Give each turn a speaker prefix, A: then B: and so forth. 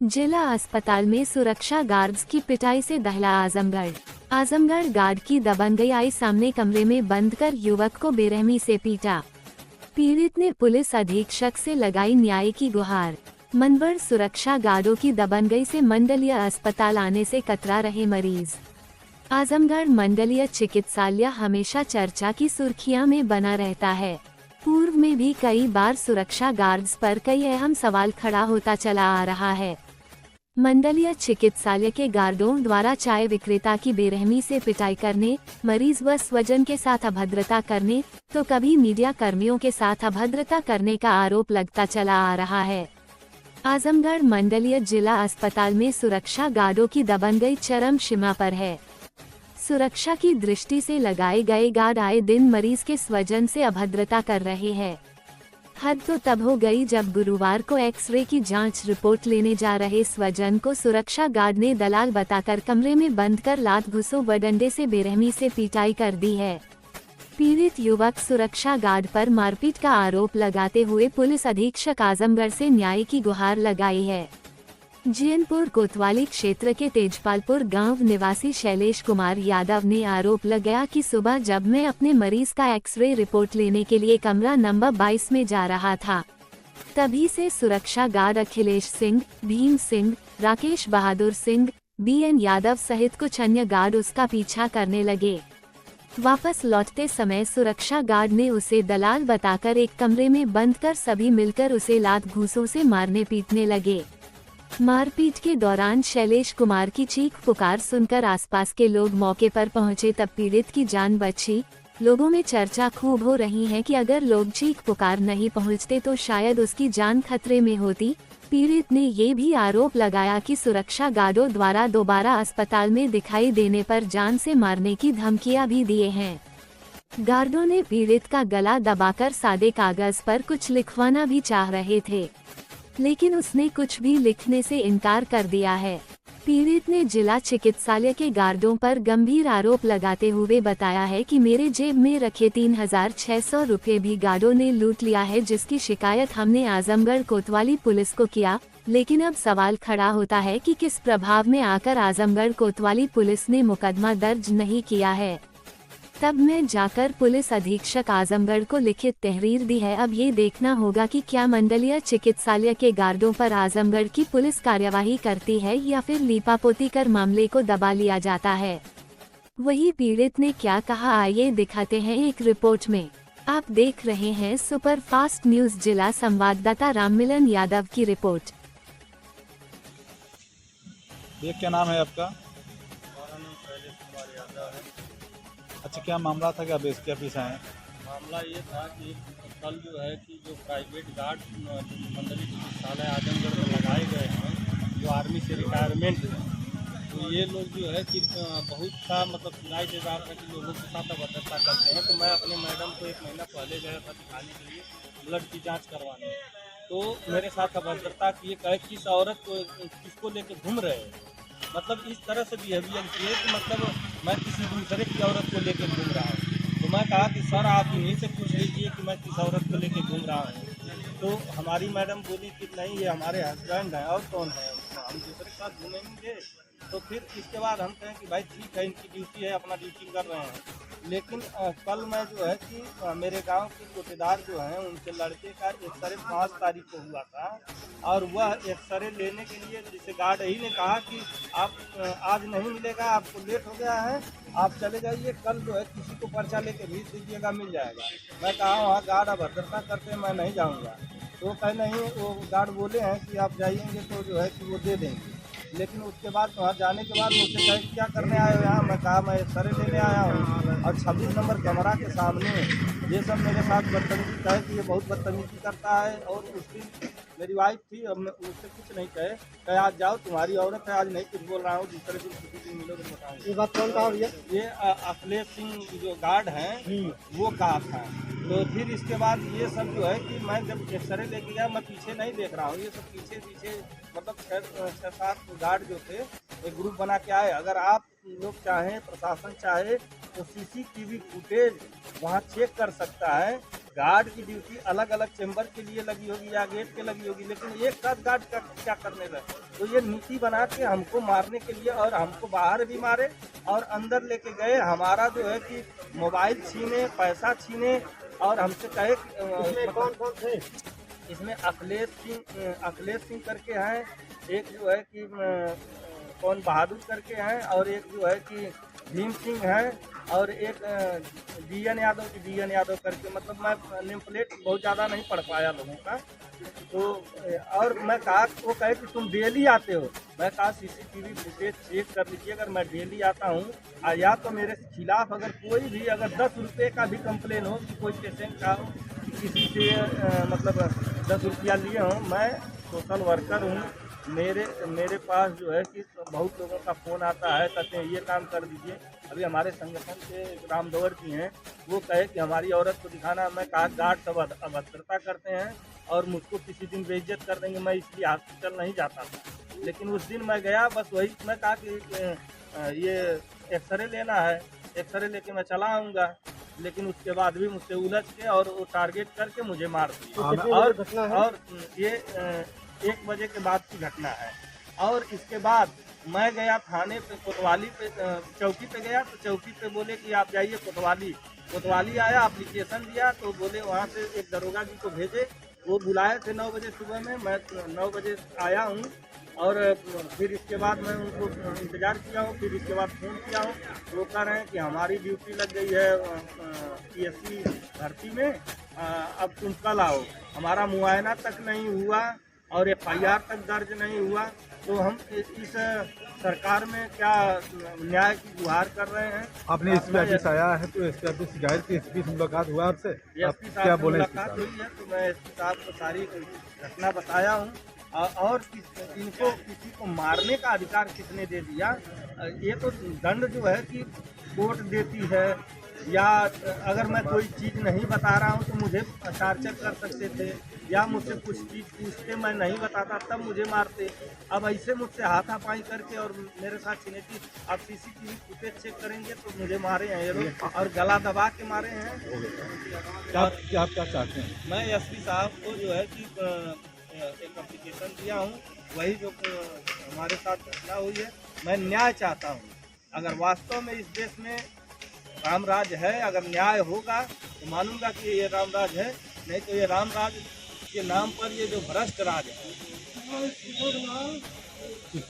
A: जिला अस्पताल में सुरक्षा गार्ड्स की पिटाई से दहला आजमगढ़। आजमगढ़ गार्ड की दबंगई आई सामने, कमरे में बंद कर युवक को बेरहमी से पीटा। पीड़ित ने पुलिस अधीक्षक से लगाई न्याय की गुहार। मनबड़ सुरक्षा गार्डों की दबंगई से मंडलीय अस्पताल आने से कतरा रहे मरीज। आजमगढ़ मंडलीय चिकित्सालय हमेशा चर्चा की सुर्खियां में बना रहता है। पूर्व में भी कई बार सुरक्षा गार्ड्स पर कई अहम सवाल खड़ा होता चला आ रहा है। मंडलीय चिकित्सालय के गार्डों द्वारा चाय विक्रेता की बेरहमी से पिटाई करने, मरीज व स्वजन के साथ अभद्रता करने, तो कभी मीडिया कर्मियों के साथ अभद्रता करने का आरोप लगता चला आ रहा है। आजमगढ़ मंडलीय जिला अस्पताल में सुरक्षा गार्डों की दबंगई चरम सीमा पर है। सुरक्षा की दृष्टि से लगाए गए गार्ड आए दिन मरीज के स्वजन से अभद्रता कर रहे हैं। हद तो तब हो गई जब गुरुवार को एक्सरे की जांच रिपोर्ट लेने जा रहे स्वजन को सुरक्षा गार्ड ने दलाल बताकर कमरे में बंद कर लात घुसों व डंडे से बेरहमी से पिटाई कर दी है। पीड़ित युवक सुरक्षा गार्ड पर मारपीट का आरोप लगाते हुए पुलिस अधीक्षक आजमगढ़ से न्याय की गुहार लगाई है। जियनपुर कोतवाली क्षेत्र के तेजपालपुर गांव निवासी शैलेश कुमार यादव ने आरोप लगाया कि सुबह जब मैं अपने मरीज का एक्सरे रिपोर्ट लेने के लिए कमरा नंबर 22 में जा रहा था, तभी से सुरक्षा गार्ड अखिलेश सिंह, भीम सिंह, राकेश बहादुर सिंह, BN यादव सहित कुछ अन्य गार्ड उसका पीछा करने लगे। वापस लौटते समय सुरक्षा गार्ड ने उसे दलाल बताकर एक कमरे में बंद कर सभी मिलकर उसे लात घूंसों से मारने पीटने लगे। मारपीट के दौरान शैलेश कुमार की चीख पुकार सुनकर आसपास के लोग मौके पर पहुंचे, तब पीड़ित की जान बची। लोगों में चर्चा खूब हो रही है कि अगर लोग चीख पुकार नहीं पहुंचते तो शायद उसकी जान खतरे में होती। पीड़ित ने ये भी आरोप लगाया कि सुरक्षा गार्डों द्वारा दोबारा अस्पताल में दिखाई देने पर जान से मारने की धमकियां भी दिए हैं। गार्डों ने पीड़ित का गला दबाकर सादे कागज पर कुछ लिखवाना भी चाह रहे थे, लेकिन उसने कुछ भी लिखने से इनकार कर दिया है। पीड़ित ने जिला चिकित्सालय के गार्डों पर गंभीर आरोप लगाते हुए बताया है कि मेरे जेब में रखे 3600 रुपये भी गार्डों ने लूट लिया है, जिसकी शिकायत हमने आजमगढ़ कोतवाली पुलिस को किया। लेकिन अब सवाल खड़ा होता है कि किस प्रभाव में आकर आजमगढ़ कोतवाली पुलिस ने मुकदमा दर्ज नहीं किया है। तब मैं जाकर पुलिस अधीक्षक आजमगढ़ को लिखित तहरीर दी है। अब ये देखना होगा कि क्या मंडलीय चिकित्सालय के गार्डों पर आजमगढ़ की पुलिस कार्यवाही करती है या फिर लीपापोती कर मामले को दबा लिया जाता है। वही पीड़ित ने क्या कहा, आइए दिखाते हैं एक रिपोर्ट में। आप देख रहे हैं सुपर फास्ट न्यूज। जिला संवाददाता राममिलन यादव की रिपोर्ट।
B: ये क्या नाम है आपका? अच्छा, क्या मामला था, क्या पीछे आए?
C: मामला ये था कि कल जो है कि जो प्राइवेट गार्ड मंडलीय चिकित्सालय आजमगढ़ में लगाए गए हैं, जो आर्मी से रिटायरमेंट है, तो ये लोग जो है कि बहुत सा मतलब सुनाई दे रहा था कि लोगों के साथ अभद्रता करते हैं। तो मैं अपने मैडम को 1 महीना पहले गया था दिखाने के लिए ब्लड की जाँच करवाने, तो मेरे साथ अभद्रता किए, कहे किस औरत को किसको लेकर घूम रहे हैं, मतलब इस तरह से बिहेवियर किए कि मतलब मैं किसी दूसरे की औरत को लेकर घूम रहा हूँ। तो मैं कहा कि सर आप इन्हीं से पूछ लीजिए कि मैं किस औरत को लेकर घूम रहा हूँ। तो हमारी मैडम बोली कि नहीं, ये हमारे हस्बैंड हैं, और कौन है, हम दूसरे के साथ घूमेंगे। तो फिर इसके बाद हम कहें कि भाई ठीक है, इनकी ड्यूटी है, अपना ड्यूटी कर रहे हैं। लेकिन कल मैं जो है कि मेरे गांव के कोटेदार जो हैं, उनके लड़के का एक्सरे 5 तारीख को हुआ था, और वह एक्सरे लेने के लिए जैसे गार्ड ही ने कहा कि आप आज नहीं मिलेगा, आपको लेट हो गया है, आप चले जाइए, कल जो है किसी को पर्चा लेके भेज दीजिएगा, मिल जाएगा। मैं कहा वहाँ गार्ड अभद्रता करते हैं, मैं नहीं जाऊँगा। तो कहे नहीं, वो गार्ड बोले हैं कि आप जाइएंगे तो जो है कि वो दे देंगे। लेकिन उसके बाद वहाँ जाने के बाद मुझसे कहे क्या करने आए हो यहाँ? मैं कहा मैं एक्सरे लेने आया हूँ, और 26 नंबर कैमरा के सामने ये सब मेरे साथ बदतमीजी कहे कि ये बहुत बदतमीजी करता है। और उस दिन मेरी वाइफ थी, अब मैं उससे कुछ नहीं कहे आज जाओ, तुम्हारी औरत है, आज नहीं कुछ बोल रहा हूँ, दूसरे दिन किसी दिन मिलोगे तो बताऊँगा। ये बात कौन कहा भैया? ये अखिलेश सिंह जो गार्ड हैं वो कहा था। तो फिर इसके बाद ये सब जो है कि मैं जब एक्सरे लेके गया, मैं पीछे नहीं देख रहा हूँ, ये सब पीछे मतलब 6-7 गार्ड जो थे एक ग्रुप बना के आए। अगर आप लोग चाहें, प्रशासन चाहे तो CCTV फुटेज वहाँ चेक कर सकता है। गार्ड की ड्यूटी अलग अलग चेंबर के लिए लगी होगी या गेट पे लगी होगी, लेकिन एक साथ गार्ड क्या करने लगे?
D: तो ये नीति बना के हमको मारने के लिए, और हमको बाहर भी मारे और अंदर लेके गए। हमारा जो है कि मोबाइल छीने, पैसा छीने, और हमसे कहे इसमें कौन कौन थे? इसमें अखिलेश सिंह करके हैं, एक जो है कि कौन बहादुर करके हैं, और एक जो है कि भीम सिंह है, और एक डीएन यादव करके। मतलब मैं नेम प्लेट बहुत ज़्यादा नहीं पढ़ पाया लोगों का। तो और मैं कहा, वो कहे कि तुम डेली आते हो। मैं कहा सीसीटीवी फुटेज चेक कर लीजिए, अगर मैं डेली आता हूँ या तो मेरे खिलाफ अगर कोई भी अगर 10 रुपये का भी कंप्लेन हो कि कोई पेशेंट का हो कि किसी से मतलब 10 रुपया लिए हों, मैं सोशल वर्कर हूँ। मेरे पास जो है कि बहुत लोगों का फ़ोन आता है, कहते हैं ये काम कर दीजिए। अभी हमारे संगठन के रामदवर जी हैं, वो कहे कि हमारी औरत को दिखाना। मैं कहा गार्ड सब अभद्रता करते हैं और मुझको किसी दिन बेइज्जत कर देंगे, मैं इसलिए हॉस्पिटल नहीं जाता था। लेकिन उस दिन मैं गया, बस वही मैं कहा कि ये एक्सरे लेना है, एक्सरे लेके मैं चला आऊँगा। लेकिन उसके बाद भी मुझसे उलझ के और वो टारगेट करके मुझे मार दिया। और ये 1 बजे के बाद की घटना है। और इसके बाद मैं गया थाने पे, कोतवाली पे, चौकी पे गया, तो चौकी पे बोले कि आप जाइए कोतवाली आया, एप्लीकेशन दिया, तो बोले वहाँ से एक दरोगा जी को भेजे। वो बुलाए थे 9 बजे सुबह में, मैं 9 बजे आया हूँ। और फिर इसके बाद मैं उनको इंतज़ार किया हूँ, फिर इसके बाद फ़ोन किया हूँ। वो कह रहे हैं कि हमारी ड्यूटी लग गई है PSC भर्ती में, अब तुम कल आओ। हमारा मुआयना तक नहीं हुआ और FIR तक दर्ज नहीं हुआ। तो हम इस सरकार में क्या न्याय की गुहार कर रहे हैं।
B: आपने एसपी ऑफिस आया है तो एसपी ऑफिस से जाहिर की एसपी से मुलाकात हुआ आपसे?
D: एसपी
B: क्या
D: साहब से
B: बोले?
D: मुलाकात हुई है, तो मैं एसपी साहब को सारी घटना बताया हूँ। और इनको किसी को मारने का अधिकार किसने दे दिया? ये तो दंड जो है कि कोर्ट देती है, या अगर मैं कोई चीज़ नहीं बता रहा हूँ तो मुझे टार्चर कर सकते थे, या मुझसे कुछ चीज़ पूछते, मैं नहीं बताता तब मुझे मारते। अब ऐसे मुझसे हाथापाई करके और मेरे साथ छिनेटी। आप CCTV फुटेज चेक करेंगे तो मुझे मारे हैं ये लोग, और गला दबा के मारे हैं।
B: क्या चाहते हैं?
D: मैं एसपी साहब को जो है कि एक एप्लीकेशन दिया हूँ, वही जो हमारे साथ घटना हुई है, मैं न्याय चाहता हूँ। अगर वास्तव में इस देश में रामराज है, अगर न्याय होगा तो मानूंगा कि ये रामराज है, नहीं तो ये रामराज के नाम पर ये जो भ्रष्ट राज है